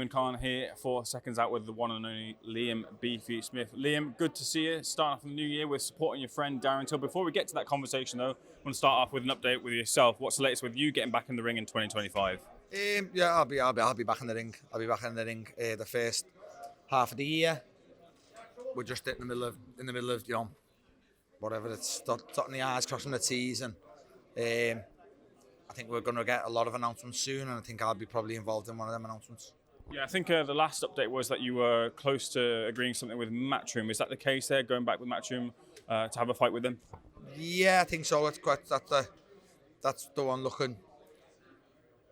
Eamon Khan here for Seconds Out with the one and only Liam Beefy Smith. Liam, good to see you. Starting off the new year with supporting your friend Darren Till. Before we get to that conversation though, I want to start off with an update with yourself. What's the latest with you getting back in the ring in 2025? Yeah, I'll be back in the ring. I'll be back in the ring the first half of the year. We're just in the middle of whatever it's dotting the I's, crossing the T's, and I think we're going to get a lot of announcements soon, and I think I'll be probably involved in one of them announcements. Yeah, I think the last update was that you were close to agreeing something with Matchroom. Is that the case there, going back with Matchroom to have a fight with them? Yeah, I think so. That's the one looking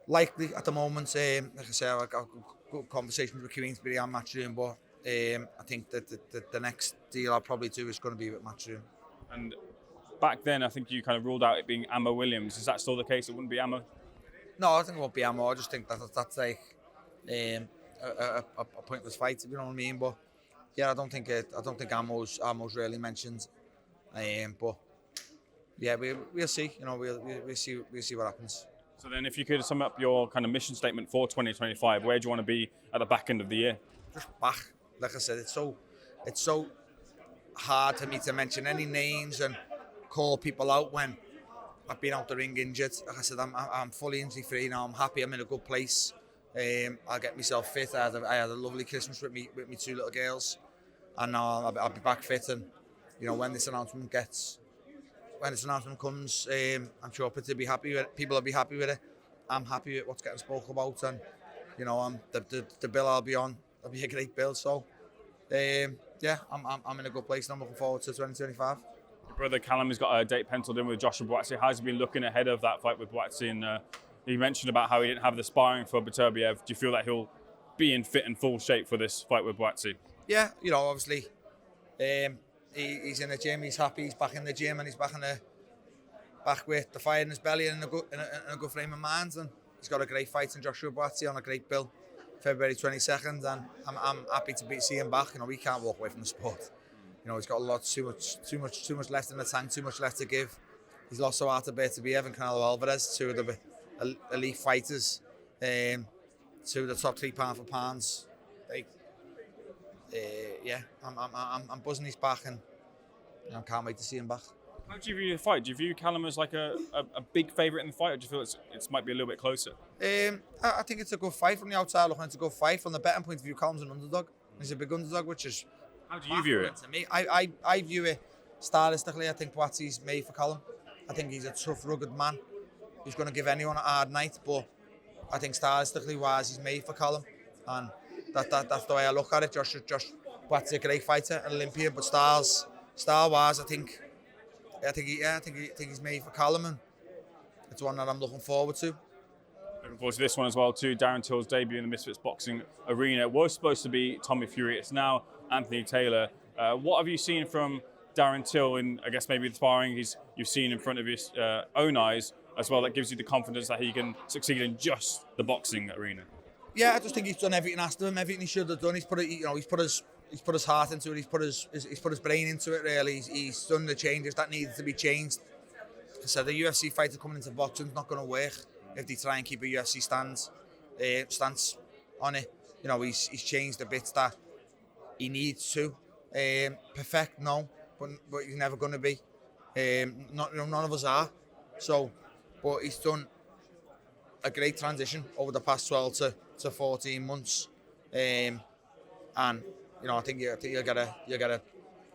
likely at the moment. Like I say, I've got good conversations with Queensberry and Matchroom, but I think that the next deal I'll probably do is going to be with Matchroom. And back then, I think you kind of ruled out it being Ammo Williams. Is that still the case? It wouldn't be Ammo? No, I think it won't be Ammo. I just think that's like a pointless fight, if you know what I mean. But yeah, I don't think Ammo's really mentioned. But yeah, we'll see. You know, we'll see what happens. So then, if you could sum up your kind of mission statement for 2025, where do you want to be at the back end of the year? Just back. Like I said, it's so hard for me to mention any names and call people out when I've been out the ring injured. Like I said, I'm fully injury free now. I'm happy. I'm in a good place. I'll get myself fit. I had a lovely Christmas with me two little girls, and now I'll be back fit. And you know, when this announcement comes, I'm sure people will be happy with it. People will be happy with it. I'm happy with what's getting spoken about, and you know, the bill I'll be on. It'll be a great bill. So, yeah, I'm in a good place, and I'm looking forward to 2025. Your brother Callum has got a date penciled in with Joshua Buatsi. How's he been looking ahead of that fight with Buatsi? And he mentioned about how he didn't have the sparring for Beterbiev. Do you feel that he'll be in fit and full shape for this fight with Buatsi? Yeah, you know, obviously, he's in the gym. He's happy. He's back in the gym, and he's back with the fire in his belly and in a good frame of mind. And he's got a great fight in Joshua Buatsi on a great bill, February 22nd. And I'm happy to see him back. You know, we can't walk away from the sport. You know, he's got too much left in the tank, too much left to give. He's lost so hard to Beterbiev and Canelo Alvarez, two of the elite fighters, two of the top 3 pound for pounds. I'm buzzing he's back, and you know, I can't wait to see him back. How do you view the fight? Do you view Callum as like a big favourite in the fight, or do you feel it might be a little bit closer? I think it's a good fight from the outside looking. It's a good fight from the betting point of view. Callum's an underdog. He's a big underdog, which is. How do you view it? To me, I view it stylistically. I think Buatsi's made for Callum. I think he's a tough, rugged man. He's going to give anyone a hard night, but I think stylistically wise, he's made for Callum, and that's the way I look at it. Josh Buatsi's a great fighter, an Olympian, but style-wise, I think he's made for Callum, and it's one that I'm looking forward to. Looking forward to this one as well too. Darren Till's debut in the Misfits Boxing Arena. It was supposed to be Tommy Fury. It's now Anthony Taylor. What have you seen from Darren Till in, I guess, maybe the sparring you've seen in front of his own eyes as well, that gives you the confidence that he can succeed in just the boxing arena? Yeah, I just think he's done everything asked of him, everything he should have done. He's put his heart into it. He's put his brain into it. Really, he's done the changes that needed to be changed. So the UFC fighter coming into boxing is not going to work if they try and keep a UFC stance on it. You know, he's changed the bits that he needs to perfect. No, but he's never going to be. None of us are. So, but he's done a great transition over the past 12 to 14 months, and you know, I think you'll get a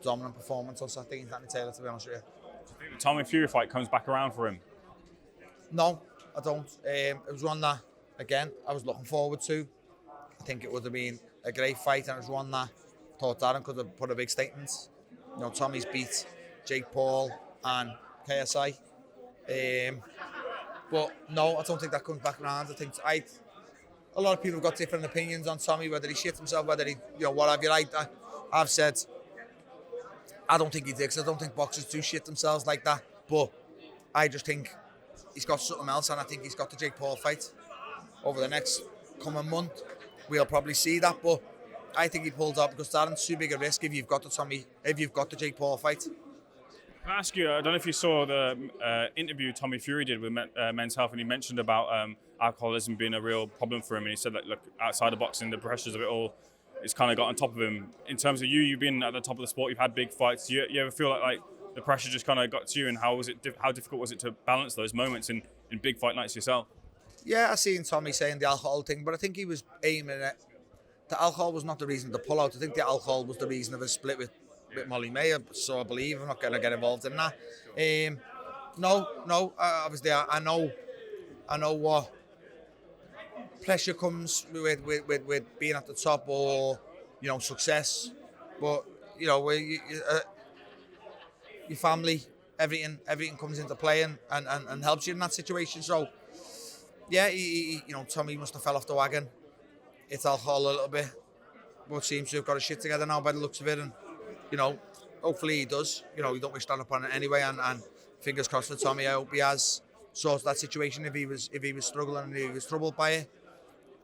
dominant performance on Saturday against Anthony Taylor, to be honest with you. Do you think the Tommy Fury fight comes back around for him? No, I don't. It was one that, again, I was looking forward to. I think it would have been a great fight, and it was one that I thought Darren could have put a big statement. You know, Tommy's beat Jake Paul and KSI. But no, I don't think that comes back around. I think a lot of people have got different opinions on Tommy, whether he shit himself, whether he, you know, what have you. I've said, I don't think he did, 'cause I don't think boxers do shit themselves like that. But I just think he's got something else, and I think he's got the Jake Paul fight over the next coming month. We'll probably see that, but I think he pulled up because Darren's too big a risk if you've got the Jake Paul fight. Can I ask you, I don't know if you saw the interview Tommy Fury did with Men's Health, and he mentioned about alcoholism being a real problem for him, and he said that, look, outside of boxing, the pressures of it all, it's kind of got on top of him. In terms of you've been at the top of the sport, you've had big fights. Do you ever feel like the pressure just kind of got to you, and how difficult was it to balance those moments in big fight nights yourself? Yeah, I seen Tommy saying the alcohol thing, but I think he was aiming at the alcohol was not the reason to pull out. I think the alcohol was the reason of his split with Molly May, so I believe. I'm not going to get involved in that. No. Obviously, I know what pressure comes with being at the top, or success. But your family, everything comes into play and helps you in that situation. So yeah, Tommy must have fell off the wagon. It's alcohol a little bit, but seems to have got his shit together now by the looks of it, and hopefully he does. You don't wish that upon it anyway, and fingers crossed for Tommy. I hope he has sorted that situation if he was struggling and he was troubled by it.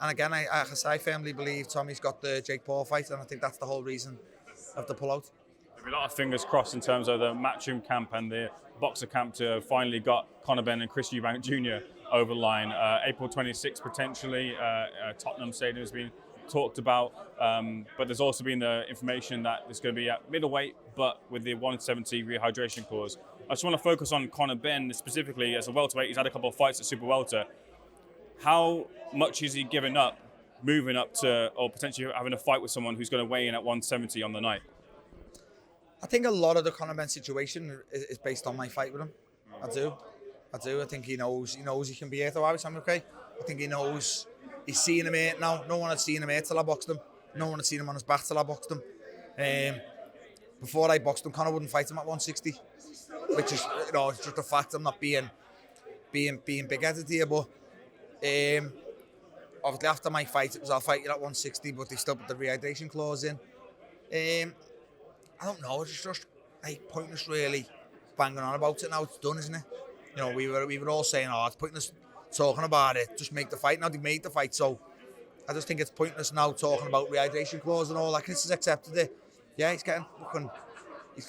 And again, I firmly believe Tommy's got the Jake Paul fight, and I think that's the whole reason of the pullout. There'll be a lot of fingers crossed in terms of the Matchroom camp and the Boxer camp to finally got CONOR BENN and Chris Eubank Jr. over the line. April 26th potentially. Tottenham Stadium has been talked about, but there's also been the information that it's going to be at middleweight, but with the 170 rehydration clause. I just want to focus on CONOR BENN specifically as a welterweight. He's had a couple of fights at super welter. How much is he giving up, moving up to, or potentially having a fight with someone who's going to weigh in at 170 on the night? I think a lot of the CONOR BENN situation is based on my fight with him. I do. I think he knows he can be here to I'm okay. I think he knows he's seeing him here now. No one had seen him here till I boxed him. No one had seen him on his back till I boxed him. Before I boxed him, Conor wouldn't fight him at 160, which is it's just a fact. I'm not being big-headed here, but obviously after my fight, it was I'll fight you at 160, but they still put the rehydration clause in. I don't know. It's just pointless, really, banging on about it now. It's done, isn't it? We were all saying, it's pointless talking about it. Just make the fight. Now they made the fight, so I just think it's pointless now talking about rehydration clause and all that. Chris has accepted it. Yeah, he's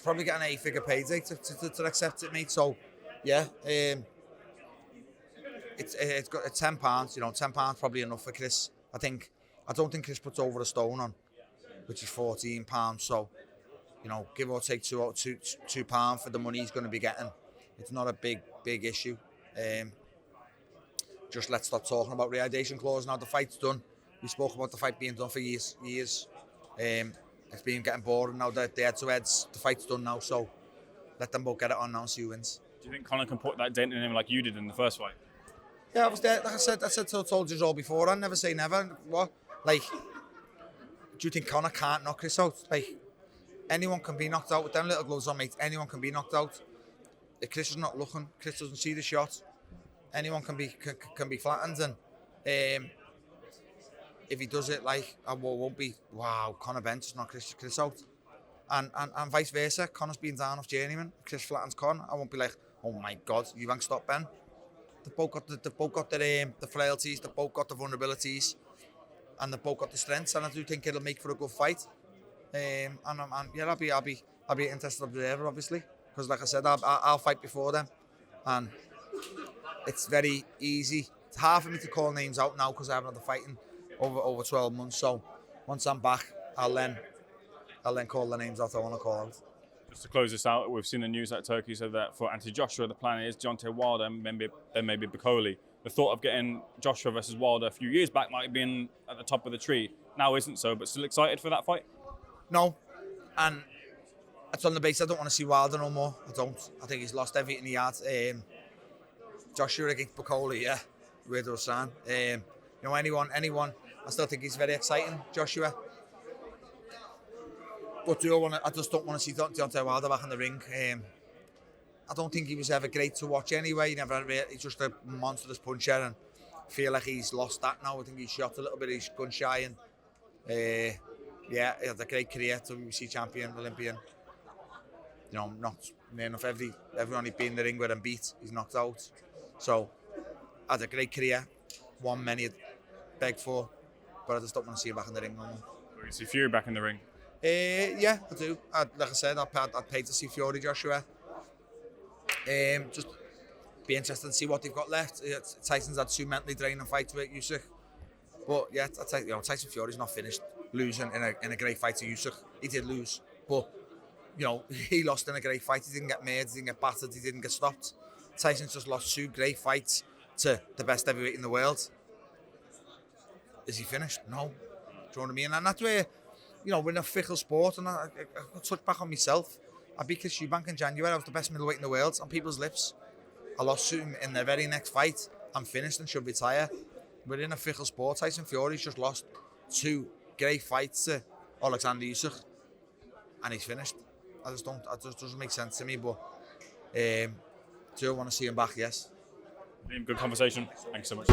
probably getting a 8-figure payday to accept it, mate. So yeah, it's got £10. £10 probably enough for Chris. I don't think Chris puts over a stone on, which is £14. So give or take £2 for the money he's going to be getting. It's not a big issue. Just let's stop talking about rehydration clause now. The fight's done. We spoke about the fight being done for years. It's been getting boring now. The head-to-heads, the fight's done now. So let them both get it on now and see who wins. Do you think Conor can put that dent in him like you did in the first fight? Yeah, I was there. Like I said, told you all before. I never say never. What? Do you think Conor can't knock Chris out? Anyone can be knocked out with them little gloves on, mate. Anyone can be knocked out. If Chris is not looking, Chris doesn't see the shot. Anyone can be flattened, and if he does it, I won't be. Wow, CONOR BENN just knocked Chris out, and vice versa. Conor's been down off journeyman. Chris flattens Conor. I won't be like, oh my God, Eubank stop Ben. They've both got the frailties. They've both got the vulnerabilities, and they've both got the strengths. And I do think it'll make for a good fight. And yeah, I'll be an interested observer, obviously, because like I said, I'll fight before them, and it's very easy. It's hard for me to call names out now because I haven't had the fighting over 12 months. So once I'm back, I'll then call the names out I want to call out. Just to close this out, we've seen the news that Turkey said that for anti-Joshua, the plan is Deontay Wilder and maybe Bacoli. The thought of getting Joshua versus Wilder a few years back might have been at the top of the tree. Now isn't so, but still excited for that fight? No, and it's on the basis I don't want to see Wilder no more. I don't. I think he's lost everything he had. Joshua against Bacoli, yeah, where do I stand? Anyone. I still think he's very exciting, Joshua. But I just don't want to see Deontay Wilder back in the ring. I don't think he was ever great to watch anyway. He's just a monstrous puncher, and I feel like he's lost that now. I think he's shot a little bit. He's gun shy, and he had a great career, WBC champion, Olympian. Not near enough everyone he'd been in the ring with and beat, he's knocked out. So, had a great career, won many begged for, but I just don't want to see him back in the ring no more. You see Fury back in the ring? Yeah, I do. Like I said, I'd pay to see Fury Joshua. Just be interested to see what they've got left. Tyson's had 2 mentally draining fights with Usyk, but yeah, Tyson Fury's not finished losing in a great fight to Usyk. He did lose, but he lost in a great fight. He didn't get made, he didn't get battered, he didn't get stopped. Tyson's just lost 2 great fights to the best heavyweight in the world. Is he finished? No. Do you know what I mean? And that's where, we're in a fickle sport, and I touch back on myself. I beat Eubank in January. I was the best middleweight in the world on people's lips. I lost to him in the very next fight. I'm finished and should retire. We're in a fickle sport. Tyson Fury's just lost 2 great fights to Alexander Usyk, and he's finished. It just doesn't make sense to me, but do I want to see him back? Yes. Good conversation. Thanks so much.